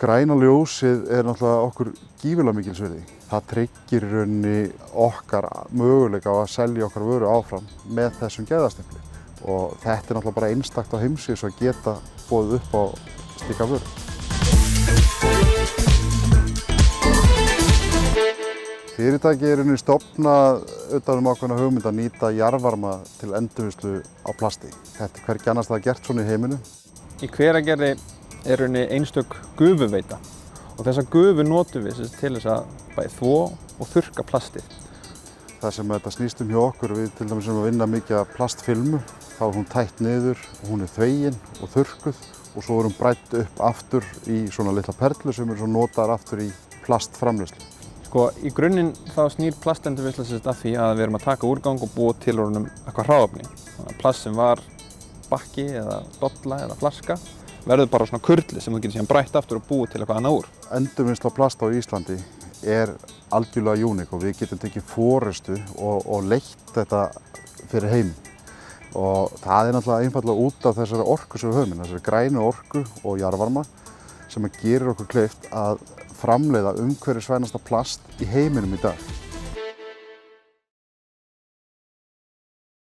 Græna ljósið náttúrulega okkur gífurlega mikils virði. Það tryggir í rauninni okkar möguleika á að selja okkar vöru áfram með þessum gæðastimpli. Og þetta náttúrulega bara einstakt á heimsvísu að geta boðið upp á slíka vöru. Fyrirtækið í rauninni stofnað utan ákveðna hugmynd að nýta jarðvarma til endurvinnslu á plasti. Þetta er hvergi annars það gert svona í heiminum. Í Hveragerði er rauninni einstök gufuveita og þessa gufu notum við til þess að bæði þvo og þurrka plastið. Það sem þetta snýst hjá okkur, við til dæmis erum að vinna mikið af plastfilmu, þá er hún tætt niður og hún er þvegin og þurrkuð og svo er hún brædd upp aftur í svona litla perlu sem eru svo notaðar aftur í plastframleiðslu. Í grunninn þá snýr plastendurvinnsla að því að við erum að taka úrgang og búa til honum eitthvað hráefni. Þannig að plast sem var bakki eða dolla eða flaska verður bara svona kurli sem þú getur síðan brætt aftur og búið til eitthvað annað úr. Endurvinnsla á plast á Íslandi er algjörlega uník og við getum tekið forystu og leitt þetta fyrir heim. Og það er náttúrulega einfaldlega út af þessari orku sem við höfum, þessari grænu orku og jarðvarma sem gerir okkur kleift að framleiða umhverfisvænasta plast í heiminum í dag.